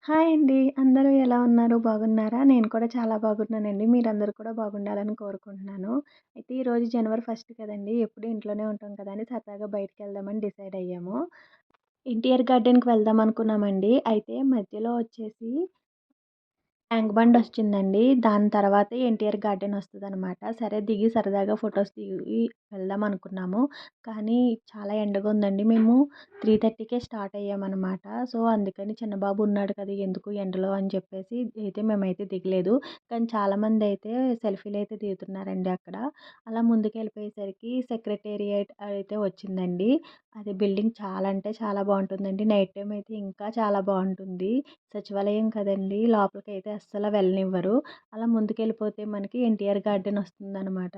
Hi అండి. అందరూ ఎలా ఉన్నారు? బాగున్నారా? నేను కూడా చాలా బాగున్నానండి. మీరందరూ కూడా బాగుండాలని కోరుకుంటున్నాను. అయితే ఈరోజు జనవరి 1 కదండీ! ఎప్పుడు ఇంట్లోనే ఉంటాం కదా! అని సరదాగా బయటికెళ్దామని డిసైడ్ అయ్యాము. ఎన్టీఆర్ గార్డెన్‌కి వెళ్దాం అనుకున్నామండి. అయితే మధ్యలో వచ్చేసి ట్యాంక్ బండొచ్చిందండి. దాని తర్వాతే ఎన్టీఆర్ గార్డెన్ వస్తదనమాట. సరే దిగి సరదాగా ఫోటోస్ దిగి వెళ్దామనుకున్నాము. కానీ చాలా ఎండగా ఉందండి. మేము 3:30కే స్టార్ట్ అయ్యామనమాట. సో, అందుకని చిన్న బాబు ఉన్నాడు కదా! ఎందుకు ఎండలో అని చెప్పేసి మేమైతే దిగలేదు. కానీ చాలామందయితే సెల్ఫీలయితే దిగుతున్నారండి అక్కడ. అలా ముందుకెళ్ళిపోయేసరికి సెక్రటేరియట్ అయితే వచ్చిందండి. అది బిల్డింగ్ చాలా అంటే చాలా బావుంటుందండి. నైట్ టైమ్ అయితే ఇంకా చాలా బావుంటుంది. సచివాలయం కదండీ! లోపలికైతే అస్సలు వెళ్ళనివ్వరు. అలా ముందుకెళ్ళిపోతే మనకి ఎన్టీఆర్ గార్డెన్ వస్తుందనమాట.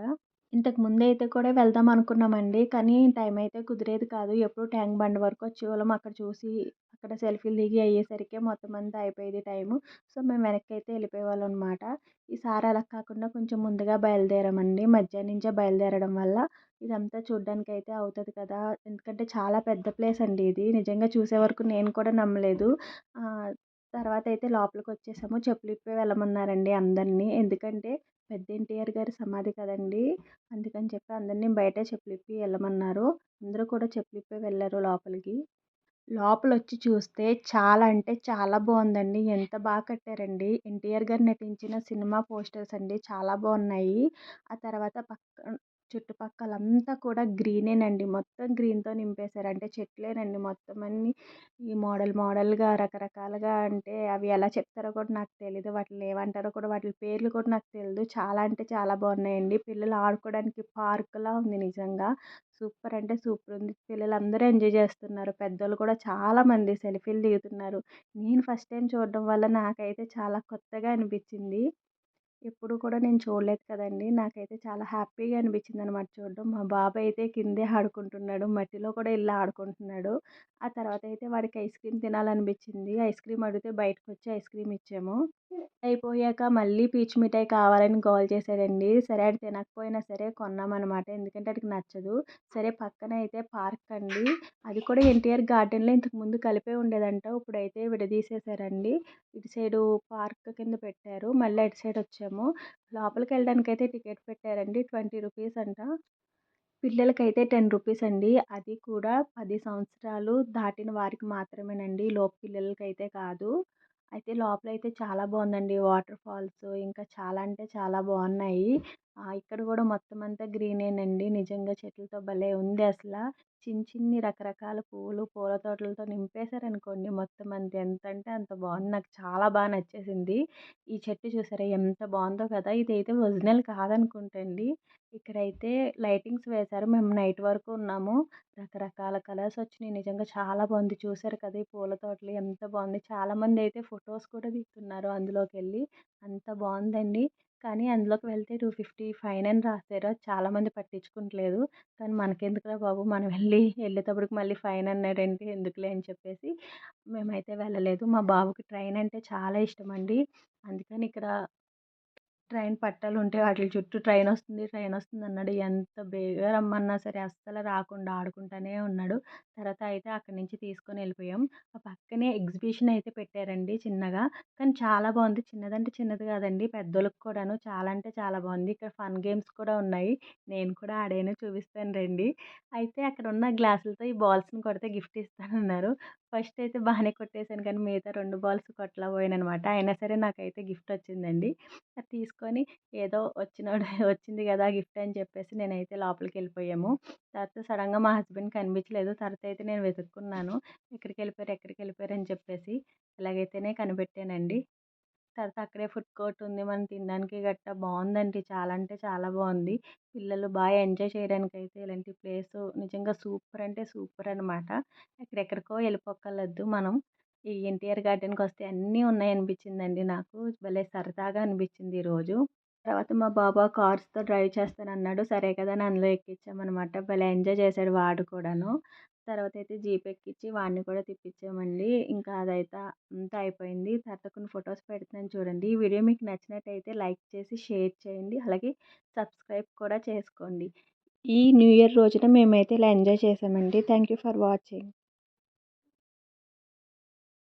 ఇంతకు ముందైతే కూడా వెళ్దాం అనుకున్నామండి. కానీ టైం అయితే కుదిరేది కాదు. ఎప్పుడు ట్యాంక్ బండ్ వరకు వచ్చేవాళ్ళం. అక్కడ చూసి అక్కడ సెల్ఫీలు దిగి అయ్యేసరికే మొత్తం అంతా అయిపోయేది టైము. సో, మేము వెనక్కైతే వెళ్ళిపోయేవాళ్ళం అనమాట. ఈసారి అలా కాకుండా కొంచెం ముందుగా బయలుదేరామండి. మధ్యాహ్నం నుంచే బయలుదేరడం వల్ల ఇదంతా చూడ్డానికైతే అవుతది కదా! ఎందుకంటే చాలా పెద్ద ప్లేస్ అండి ఇది. నిజంగా చూసే వరకు నేను కూడా నమ్మలేదు. ఆహ్, తర్వాతైతే లోపలికొచ్చేసాము. చెప్పులిప్పే వెళ్ళమన్నారండి అందరిని. ఎందుకంటే పెద్ద ఎన్టీఆర్ గారి సమాధి కదండీ! అందుకని చెప్పి అందరిని బయటే చెప్పులిప్పి వెళ్ళమన్నారు. అందరూ కూడా చెప్పులిప్పే వెళ్లారు లోపలికి. లోపలొచ్చి చూస్తే చాలా అంటే చాలా బావుందండి. ఎంత కట్టారండి. ఎన్టీఆర్ గారు నటించిన సినిమా పోస్టర్స్ అండి. చాలా బావున్నాయి. ఆ తర్వాత చుట్టుపక్కలంతా కూడా గ్రీనేనండి. మొత్తం గ్రీన్‌తో నింపేశారు. అంటే చెట్లేనండి మొత్తం అన్నీ. ఈ మోడల్‌గా రకరకాలుగా అంటే అవి ఎలా చెప్తారో కూడా నాకు తెలీదు. వాటిలిని ఏమంటారో కూడా వాటిలి పేర్లు కూడా నాకు తెలీదు. చాలా అంటే చాలా బావున్నాయండి. పిల్లలు ఆడుకోవడానికి పార్క్‌లా ఉంది నిజంగా. సూపర్ అంటే సూపర్ ఉంది. పిల్లలందరూ ఎంజాయ్ చేస్తున్నారు. పెద్దోళ్ళు కూడా చాలామంది సెల్ఫీలు దిగుతున్నారు. నేను ఫస్ట్ టైమ్ చూడడం వల్ల నాకైతే చాలా కొత్తగా అనిపించింది. ఎప్పుడు కూడా నేను చూడలేదు కదండీ! నాకైతే చాలా హ్యాపీగా అనిపించిందనమాట చూడడం. మా బాబు అయితే కిందే ఆడుకుంటున్నాడు. మట్టిలో కూడా ఎళ్లి ఆడుకుంటున్నాడు. ఆ తర్వాతయితే వాడికి ఐస్ క్రీమ్ తినాలనిపించింది. ఐస్ క్రీమ్ అడిగితే బయటకొచ్చి ఐస్ క్రీమ్ ఇచ్చాము. అయిపోయాక మళ్ళీ పీచు మిఠాయి కావాలని గోల చేశాడండి. సరే ఆడు తినకపోయినా సరే కొన్నామనమాట. ఎందుకంటే ఆడికి నచ్చదు. సరే పక్కన అయితే పార్క్ అండి. అది కూడా ఎన్టీఆర్ గార్డెన్‌లో ఇంతకుముందు కలిపే ఉండేదంట. ఇప్పుడైతే విడదీసేసారండి. ఇటు సైడు పార్క్ కింద పెట్టారు. మళ్ళీ అటు సైడ్ వచ్చాము. లోపలికెళ్ళడానికైతే టికెట్ పెట్టారండి. 20 రూపీస్ అంట. పిల్లలకైతే 10 రూపీస్ అండి. అది కూడా 10 సంవత్సరాలు దాటిన వారికి మాత్రమేనండి. లోపు పిల్లలకైతే కాదు. అయితే లోపలైతే చాలా బావుందండి. వాటర్ ఫాల్స్ ఇంకా చాలా అంటే చాలా బావున్నాయి. ఇక్కడ గూడా మొత్తం అంతా గ్రీనేనండి. నిజంగా చెట్లతో భలే ఉంది అసల. చిన్ని రకరకాల పువ్వులు, పూల తోటలతో నింపేశారనుకోండి మొత్తం అంతా. ఎంతంటే అంత బావుంది. నాకు చాలా నచ్చేసింది. ఈ చెట్టు చూసారా ఎంత బావుందో కదా! ఇదైతే ఒరిజినల్ కాదనుకుంటా అండి. ఇక్కడైతే లైటింగ్స్ వేశారు. మేము నైట్ వరకు ఉన్నాము. రకరకాల కలర్స్ వచ్చినియి. నిజంగా చాలా బావుంది. చూసారు కదా! ఈ పూల తోటలు ఎంత బావుంది. చాలామందైతే ఫోటోస్ కూడా దిగుతున్నారు అందులోకెళ్ళి. అంత బావుందండి. కానీ అందులోకి వెళ్తే 250 ఫైన్ అని రాశారు. అది చాలామంది పట్టించుకుంటలేదు. కానీ మనకెందుకురా బాబు! మనం ఎళ్ళేటప్పటికి మళ్ళీ ఫైన్ అన్నాడేంటి ఎందుకులే అని చెప్పేసి మేమైతే వెళ్ళలేదు. మా బాబుకి ట్రైన్ అంటే చాలా ఇష్టమండి. అందుకని ఇక్కడ ట్రైన్ పట్టాలుంటే ఆటిలి చుట్టూ ట్రైనొస్తుంది అన్నాడు. ఎంత బేగా రమ్మన్నా సరే అస్సలు రాకుండా ఆడుకుంటానే ఉన్నాడు. తర్వాత అయితే అక్కడి నుంచి తీసుకొని ఎళ్ళిపోయాం. ఆ పక్కనే ఎగ్జిబిషన్ అయితే పెట్టారండి చిన్నగా. కానీ చాలా బావుంది. చిన్నదంటే చిన్నది కాదండి. పెద్దోళ్ళకి కూడాను చాలా అంటే చాలా బావుంది. ఇక్కడ ఫన్ గేమ్స్ కూడా ఉన్నాయి. నేను కూడా ఆడాను చూపిస్తాను రండి. అయితే అక్కడున్న గ్లాసులతో ఈ బాల్స్‌ని కొడితే గిఫ్ట్ ఇస్తానన్నారు. ఫస్ట్ అయితే బానే కొట్టేసాను కానీ మిగతా 2 బాల్స్ కొట్టలేకపోయాననమాట. అయినా సరే నాకైతే గిఫ్ట్ వచ్చిందండి. అది తీసుకొని ఏదో వచ్చింది గదా! గిఫ్ట్ అని చెప్పేసి నేనైతే లోపలికెళ్ళిపోయాము. తర్వాత సడెన్‌గా మా హస్బెండ్ కనిపించలేదు. తర్వాత అయితే నేను వెతుక్కున్నాను. ఎక్కడికెళ్ళిపోయారు అని చెప్పేసి. ఎలాగైతేనే కనిపెట్టానండి. తర్వాత అక్కడే ఫుడ్ కోర్ట్ ఉంది. మనం తినడానికి గట్టా బావుందండి. చాలా అంటే చాలా బావుంది. పిల్లలు ఎంజాయ్ చేయడానికైతే ఇలాంటి ప్లేసు నిజంగా సూపర్ అంటే సూపర్ అనమాట. ఎక్కడెక్కడికో ఎళ్ళిపోక్కర్లేదు మనం. ఈ ఎన్టీఆర్ గార్డెన్‌కొస్తే అన్నీ ఉన్నాయనిపించిందండి నాకు. భలే సరదాగా అనిపించింది ఈరోజు. తర్వాత మా బాబు ఆ కార్స్‌తో డ్రైవ్ చేస్తానన్నాడు. సరే కదా అని అందులో ఎక్కించామనమాట. భలే ఎంజాయ్ చేశాడు వాడు కూడాను. తర్వాతయితే జీప్ ఎక్కించి వాడిని కూడా తిప్పించామండి. ఇంకా అదైతే అంతా అయిపోయింది. తర్వాత కొన్ని ఫోటోస్ పెడుతున్నాను చూడండి. ఈ వీడియో మీకు నచ్చినట్టయితే లైక్ చేసి షేర్ చేయండి. అలాగే సబ్స్క్రైబ్ కూడా చేసుకోండి. ఈ న్యూ ఇయర్ రోజున మేమైతే ఇలా ఎంజాయ్ చేశామండి. Thank you for watching.